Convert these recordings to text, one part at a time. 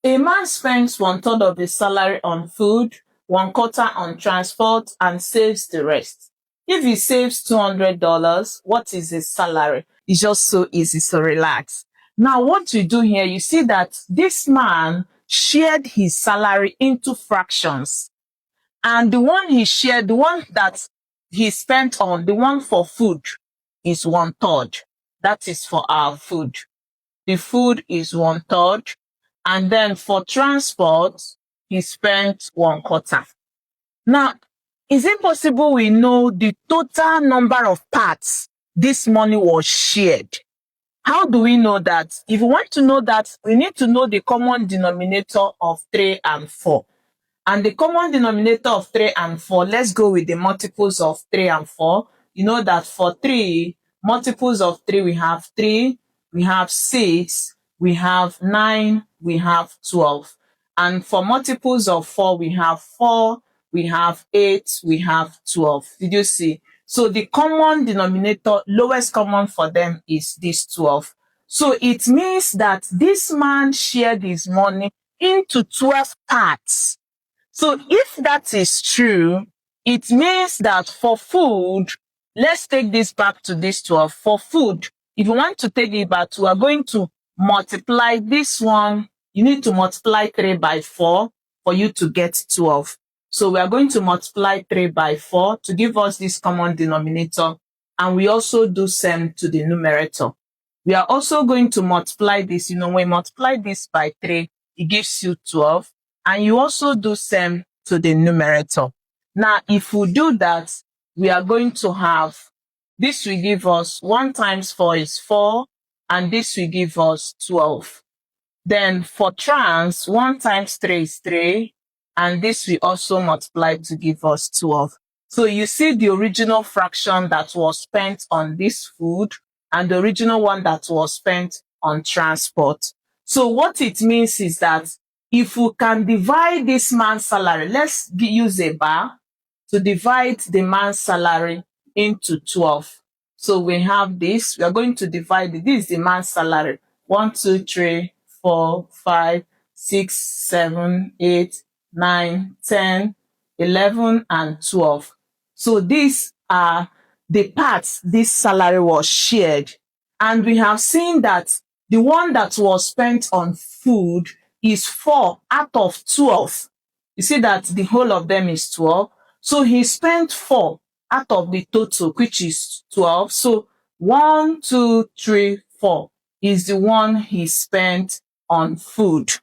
A man spends 1/3 of his salary on food, 1/4 on transport, and saves the rest. If he saves $200, what is his salary? It's just so easy, so relax. Now, what we do here, you see that this man shared his salary into fractions. And the one he shared, the one that he spent on, the one for food, is 1/3. That is for our food. The food is 1/3. And then for transport, he spent 1/4. Now, is it possible we know the total number of parts this money was shared? How do we know that? If we want to know that, we need to know the common denominator of 3 and 4. And the common denominator of 3 and 4, let's go with the multiples of 3 and 4. You know that for 3, multiples of 3, we have 3, we have 6, we have 9, we have 12. And for multiples of 4, we have 4, we have 8, we have 12. Did you see? So the common denominator, lowest common for them is this 12. So it means that this man shared his money into 12 parts. So if that is true, it means that for food, let's take this back to this 12. For food, if you want to take it back, we are going to multiply this one. You need to multiply 3 by 4 for you to get 12. So we are going to multiply 3 by 4 to give us this common denominator. And we also do same to the numerator. We are also going to multiply this. You know, when you multiply this by 3, it gives you 12. And you also do same to the numerator. Now, if we do that, we are going to have, this will give us 1 times 4 is 4, and this will give us 12. Then for trans, 1 times 3 is 3, and this will also multiply to give us 12. So you see the original fraction that was spent on this food and the original one that was spent on transport. So what it means is that if we can divide this man's salary, let's use a bar to divide the man's salary into 12. So we have this, we are going to divide it. This is the man's salary. 1, 2, 3, 4, 5, 6, 7, 8, 9, 10, 11, and 12. So these are the parts this salary was shared. And we have seen that the one that was spent on food is 4 out of 12. You see that the whole of them is 12. So he spent 4 out of the total, which is 12. So 1, 2, 3, 4 is the one he spent on food.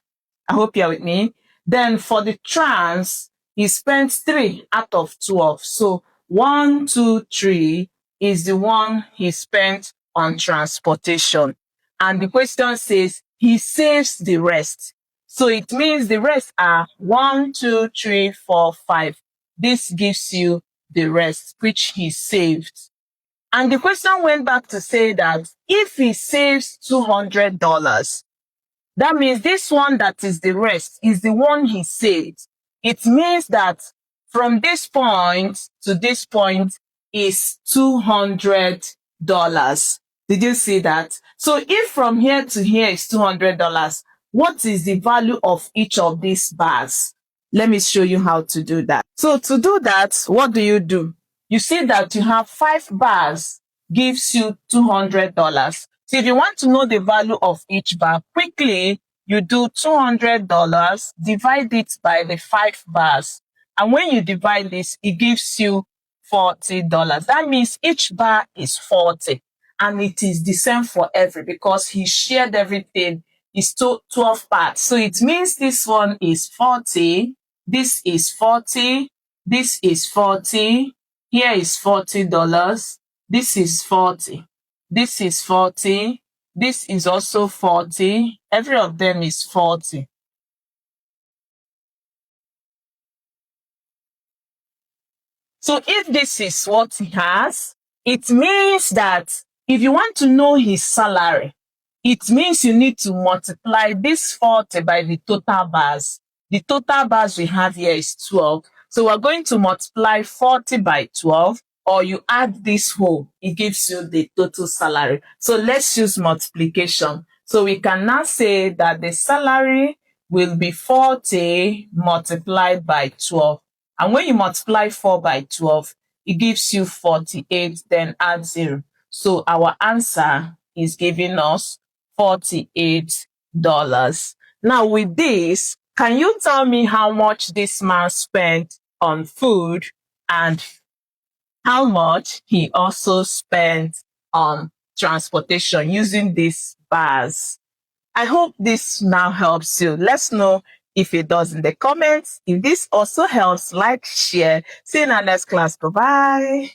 I hope you're with me. Then for the trans, he spent 3 out of 12. So 1, 2, 3 is the one he spent on transportation. And the question says he saves the rest. So it means the rest are 1, 2, 3, 4, 5. This gives you the rest, which he saved. And the question went back to say that if he saves $200, that means this one that is the rest is the one he saved. It means that from this point to this point is $200. Did you see that? So if from here to here is $200, what is the value of each of these bars? Let me show you how to do that. So to do that, what do? You see that you have 5 bars gives you $200. So if you want to know the value of each bar, quickly, you do $200, divide it by the 5 bars. And when you divide this, it gives you $40. That means each bar is 40. And it is the same for every, because he shared everything. It's 12 parts. So it means this one is 40, this is 40, this is 40, here is $40, this is 40, this is 40, this is also 40, every of them is 40. So if this is what he has, it means that if you want to know his salary, it means you need to multiply this 40 by the total bars. The total bars we have here is 12. So we're going to multiply 40 by 12, or you add this whole, it gives you the total salary. So let's use multiplication. So we can now say that the salary will be 40 multiplied by 12. And when you multiply 4 by 12, it gives you 48, then add 0. So our answer is giving us $48. Now with this, can you tell me how much this man spent on food and how much he also spent on transportation using these bars? I hope this now helps you. Let's know if it does in the comments. If this also helps, like, share. See you in our next class. Bye-bye.